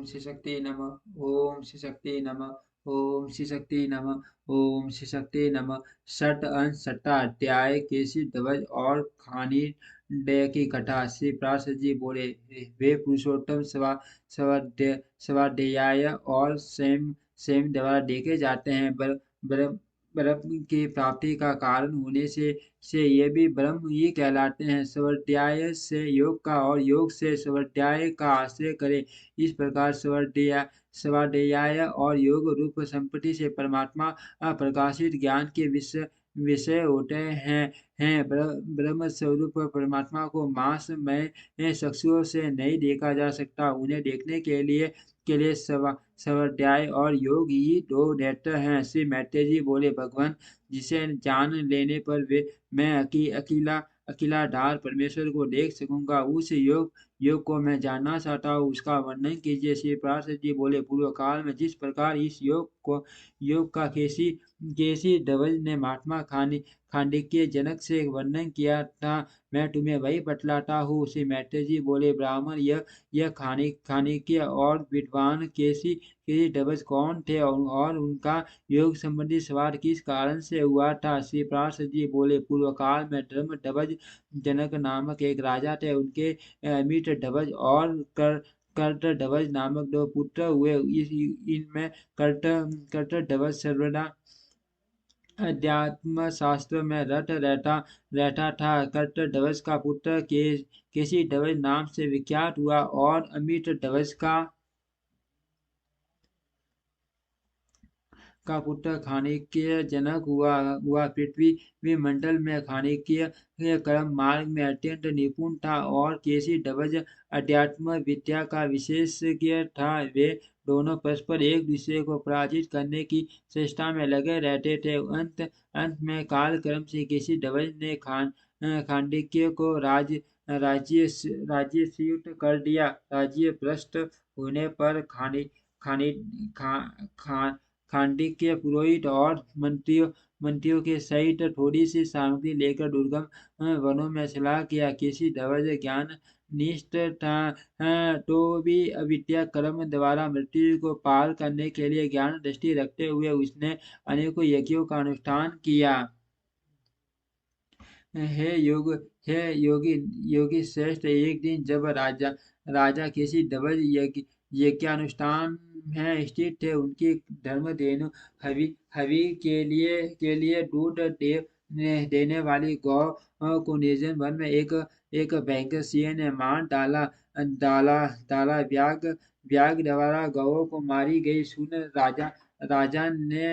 श्री शक्ति नमः। ओम श्री शक्ति नमः। ओम श्री शक्ति नमः। ओम श्री शक्ति नमः। षट अंश छठा अध्याय केसी ध्वज और खानी डय की कथा। श्री प्रास जी बोले, वे पुरुषोत्तम स्वाध्याय और स्वयं स्वयं द्वारा देखे जाते हैं। ब्रह्म की प्राप्ति का कारण होने से ये भी ब्रह्म ही कहलाते हैं। स्वाध्याय से योग का और योग से स्वाध्याय का आश्रय करें। इस प्रकार स्वाध्याय और योग रूप संपत्ति से परमात्मा प्रकाशित ज्ञान के विषय विषय होते हैं। ब्रह्म स्वरूप परमात्मा को मांस में चक्षुओं से नहीं देखा जा सकता। उन्हें देखने के लिए स्वाध्याय और योग ही दो नेत्र हैं। श्री मैत्रेय जी बोले, भगवान जिसे जान लेने पर वे मैं अकेला ढाल परमेश्वर को देख सकूंगा, उस योग को मैं जानना चाहता हूँ, उसका वर्णन कीजिए। श्री पार्षद जी बोले, पूर्व काल में जिस प्रकार इस योग का केसी ध्वज ने महात्मा खांडक्य जनक से वर्णन किया था, मैं तुम्हें वही बतलाता हूँ। श्री मैत्रेय जी बोले, ब्राह्मण यह खानिक्य और विद्वान केसी ध्वज कौन थे और उनका योग संबंधी सवाल किस कारण से हुआ था। श्री पार्षद जी बोले, पूर्व काल में धर्म ध्वज जनक नामक एक राजा थे। उनके अमित ध्वज और कर्ट ध्वज नामक दो पुत्र हुए। इनमें कर्ट ध्वज सर्वदा अध्यात्म शास्त्र में रट रहता था। कर्ट ध्वज का पुत्र केसी ध्वज नाम से विख्यात हुआ और अमित ध्वज का पुत्र खानिक्य जनक हुआ। पृथ्वी मंडल में खानिक्य कर्म मार्ग में अत्यंत निपुण था और केसी ध्वज अध्यात्म विद्या का विशेषज्ञ था। वे दोनों परस्पर एक दूसरे को पराजित करने की चेष्टा में लगे रहते थे। अंत में काल क्रम से केसी ध्वज ने खांडक्य को राज्यच्युत कर दिया। राज्य भ्रष्ट होने पर खानी खा, खा, खांडक्य पुरोहित और मंत्रियों के सहित थोड़ी सी सामग्री लेकर दुर्गम वनों में चला गया। किसी ध्वज ज्ञान निष्ठ था, तो भी अविद्या कर्म द्वारा मृत्यु को पार करने के लिए ज्ञान दृष्टि रखते हुए उसने अनेकों यज्ञों का अनुष्ठान किया। हे योग हे योगी श्रेष्ठ, एक दिन जब राजा किसी ध्वज यज्ञानुष्ठान में स्थित थे, उनकी धर्मधेनु हवि के लिए दूध देने वाली गौ को निर्जन वन में एक भयंकर सिंह ने मार डाला डाला डाला व्याग द्वारा गौओं को मारी गई सुन राजा ने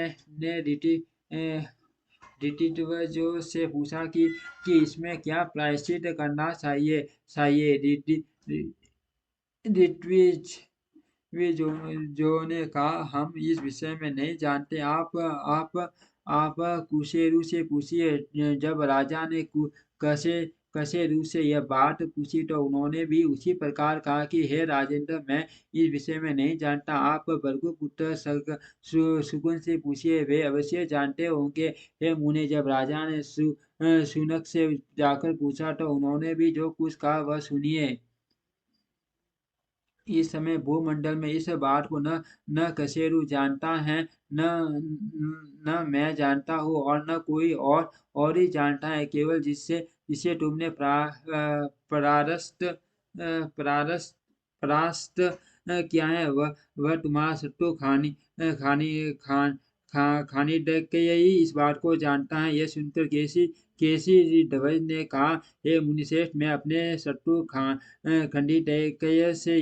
ऋतिध्वजों से पूछा कि इसमें क्या प्रायश्चित करना चाहिए। ऋत्विज वे जो ने कहा, हम इस विषय में नहीं जानते, आप कुशेरु से पूछिए। जब राजा ने कसे कसेरू से यह बात पूछी तो उन्होंने भी उसी प्रकार कहा कि हे राजेंद्र, मैं इस विषय में नहीं जानता, आप भृगुपुत्र शकुन से पूछिए, वे अवश्य जानते होंगे। हे मुने, जब राजा ने शुनक से जाकर पूछा तो उन्होंने भी जो कुछ कहा वह सुनिए। इस समय भूमंडल में इस बात को न कसेरू जानता है, न मैं जानता हूँ और न कोई और ही जानता है, केवल जिसे तुमने परास्त परास्त किया है, वह तुम्हारा शत्रु खानी देख के यही इस बात को जानता है। यह सुनकर केसी ध्वज ने कहा, हे मुनिश्रेष्ठ, मैं अपने शत्रु खंडितकय से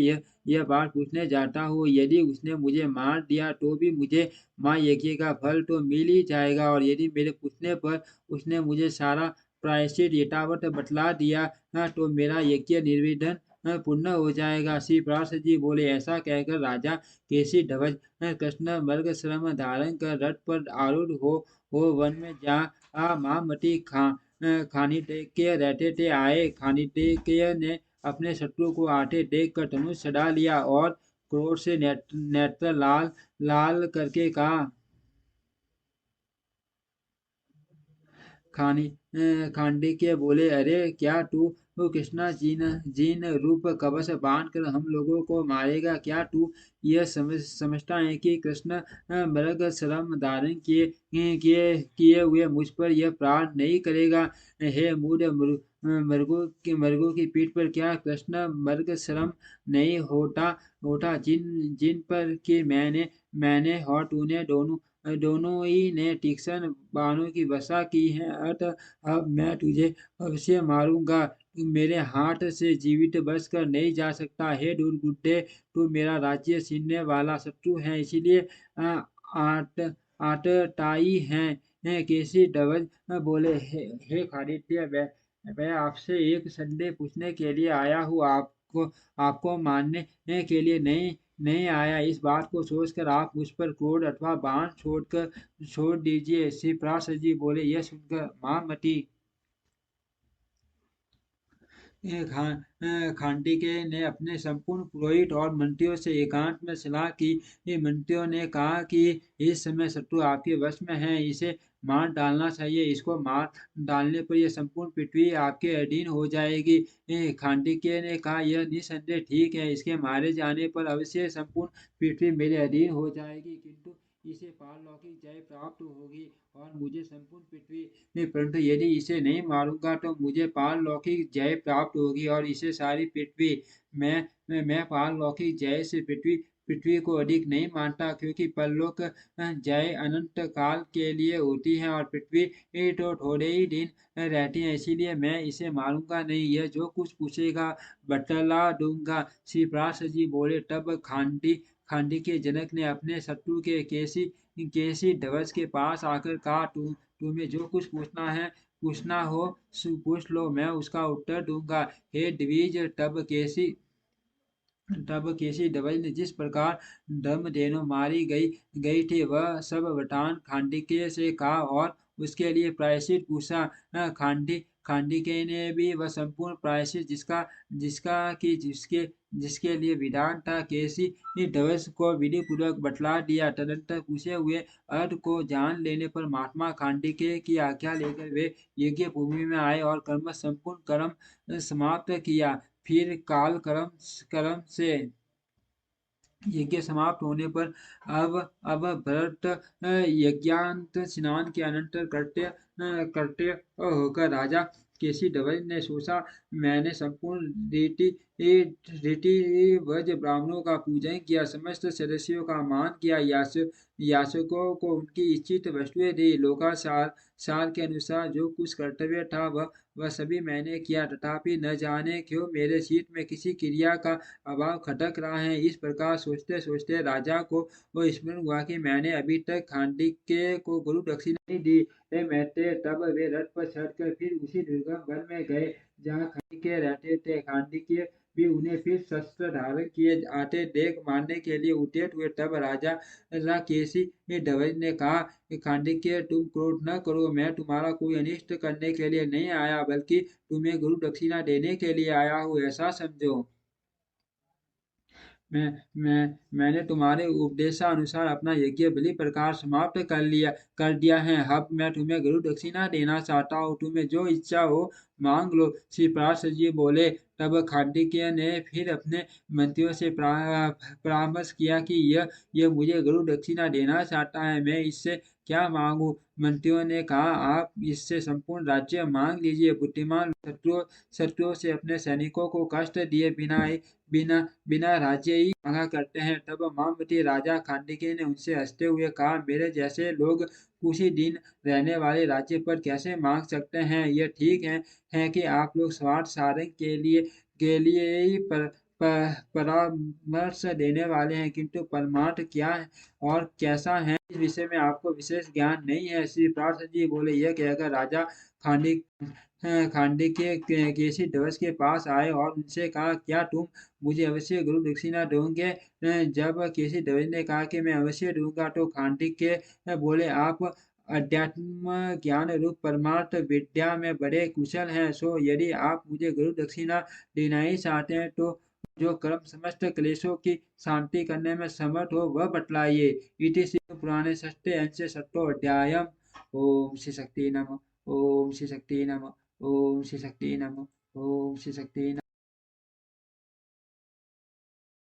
यह बात पूछने जाता हूँ। यदि उसने मुझे मार दिया तो भी मुझे महायज्ञ का फल तो मिल ही जाएगा, और यदि मेरे पूछने पर उसने मुझे सारा प्रायश्चित यथावत बतला दिया तो मेरा यज्ञ निर्विघ्न पूर्ण हो जाएगा। श्री पार्षद जी बोले, ऐसा कहकर राजा केसी ध्वज कृष्ण मृग श्रम धारण कर रथ पर आरूढ़ हो वन में जा महामती खानिटेक्य रहते थे आए। खानिटेक्य ने अपने शत्रु को आते देख कर धनुष चढ़ा लिया और क्रोध से नेत्र लाल लाल करके कहा, खानी खांडिके बोले, अरे क्या तू कृष्णा जीन रूप कवच बांध कर हम लोगों को मारेगा क्या? तू यह समझता है कि कृष्ण मृग शर्म धारण किए हुए मुझ पर यह प्रहार नहीं करेगा? हे मूढ़ मृगों की पीठ पर क्या कृष्ण मृग शर्म नहीं होता होता जिन जिन पर कि मैंने और तूने दोनों ही ने तीक्ष्ण बाणों की वर्षा की है। अतः अब मैं तुझे अवश्य मारूंगा। तू मेरे हाथ से जीवित बचकर नहीं जा सकता। हे दुर्बुद्धे, तू मेरा राज्य छीनने वाला शत्रु है, इसीलिए आट आतताई है। केसी ध्वज बोले, हे खादित्य, मैं आपसे एक संदेह पूछने के लिए आया हूँ, आपको आपको मानने के लिए नहीं आया। इस बात को सोचकर आप मुझ पर क्रोध अथवा बाण छोड़ दीजिए। श्री पराशर जी बोले, यह सुनकर महामती खांडिके ने अपने संपूर्ण पुरोहित और मंत्रियों से एकांत में सलाह की। मंत्रियों ने कहा कि इस समय शत्रु आपके वश में है, इसे मार डालना चाहिए। इसको मार डालने पर यह संपूर्ण पृथ्वी आपके अधीन हो जाएगी। खांडिके ने कहा, यह निसंदेह ठीक है, इसके मारे जाने पर अवश्य संपूर्ण पृथ्वी मेरे अधीन हो जाएगी, किंतु इसे पारलौकिक जय प्राप्त होगी और मुझे संपूर्ण पृथ्वी नहीं, परंतु यदि इसे नहीं मारूंगा तो मुझे पारलौकिक जय प्राप्त होगी और इसे सारी पृथ्वी मैं पारलौकिक जय से पृथ्वी पृथ्वी को अधिक नहीं मानता, क्योंकि परलोक जय अनंत काल के लिए होती है और पृथ्वी तो थोड़े ही दिन रहती है, इसीलिए मैं इसे मारूंगा नहीं। यह जो कुछ पूछेगा बतला दूंगा। श्री पराशर जी बोले, तब खांडी के जनक ने अपने शत्रु के केसी ध्वज के पास आकर कहा, तुम्हें जो कुछ पूछना हो पूछ लो, मैं उसका उत्तर दूंगा। हे द्विज, तब केसी ध्वज ने जिस प्रकार धर्मधेनु मारी गई थी वह सब वटान खांडिके से कहा और उसके लिए प्रायश्चित पूछा। खांडिके ने भी वह संपूर्ण प्रायश्चित जिसका जिसका कि जिसके जिसके लिए विधान था केसी ध्वज को विधि पूर्वक बतला दिया। तदंतर पूछे हुए अर्थ को जान लेने पर महात्मा खांडिके की आज्ञा लेकर वे यज्ञ भूमि में आए और संपूर्ण कर्म समाप्त किया। फिर काल कर्म कर्म से यज्ञ समाप्त होने पर अब भरत यज्ञांत स्नान के अनंतर करते होकर राजा केसी ध्वज ने सोचा, मैंने संपूर्ण रीति वज ब्राह्मणों का पूजन किया, समस्त सदस्यों का मान किया, याचकों को उनकी इच्छित वस्तुएं दी, लोकाचार सार के अनुसार जो कुछ कर्तव्य था वह सभी मैंने किया, तथापि न जाने क्यों मेरे चित्त में किसी क्रिया का अभाव खटक रहा है। इस प्रकार सोचते सोचते राजा को वो स्मरण हुआ कि मैंने अभी तक खांडिके को गुरु दक्षिणा नहीं दी। हे मैत्रेय, तब वे रथ पर चढ़कर फिर उसी दुर्गम वन में गए जहाँ खांडिके रहते थे। खांडिके भी उन्हें फिर शस्त्र धारण किए आते देख मारने के लिए उद्यत हुए। तब राजा केसी ध्वज ने कहा कि खांडिके, तुम क्रोध न करो, मैं तुम्हारा कोई अनिष्ट करने के लिए नहीं आया, बल्कि तुम्हें गुरु दक्षिणा देने के लिए आया हूँ, ऐसा समझो। मैंने तुम्हारे उपदेशानुसार अपना यज्ञ बलि प्रकार समाप्त कर दिया है। अब मैं तुम्हें गुरु दक्षिणा देना चाहता हूँ, तुम्हें जो इच्छा हो मांग लो। श्री पराशर जी बोले, तब खांडिके ने फिर अपने मंत्रियों से परामर्श किया कि यह मुझे गुरु दक्षिणा देना चाहता है, मैं इससे क्या मांगू? मंत्रियों ने कहा, आप इससे संपूर्ण राज्य मांग लीजिए। बुद्धिमान शत्रुओं से अपने सैनिकों को कष्ट दिए बिना बिना राज्य ही मांगा करते हैं। तब मामवती राजा खांडिके ने उनसे हंसते हुए कहा, मेरे जैसे लोग कुछ ही दिन रहने वाले राज्य पर कैसे मांग सकते हैं? यह ठीक है कि आप लोग स्वार्थ साधन के लिए ही परामर्श देने वाले हैं, किंतु परमार्थ क्या है और कैसा है इस विषय में आपको विशेष ज्ञान नहीं है। श्री पार्थ जी बोले, यह कहकर राजा खांडी खांडिके केसी ध्वज के पास आए और उनसे कहा, क्या तुम मुझे अवश्य गुरु दक्षिणा दोगे? जब केसी ध्वज ने कहा कि मैं अवश्य दूंगा, तो खांडिके बोले, आप अध्यात्म ज्ञान रूप परमार्थ विद्या में बड़े कुशल हैं, सो यदि आप मुझे गुरु दक्षिणा देना ही चाहते हैं तो जो कर्म समस्त क्लेशों की शांति करने में समर्थ हो वह बतलाइए। इति श्री पुराणे षष्ठे अंशे षष्ठो अध्यायम्। ओम श्री शक्ति नमः। ओम श्री शक्ति नमः, ओम श्री शक्ति नमः, ओम श्री शक्ति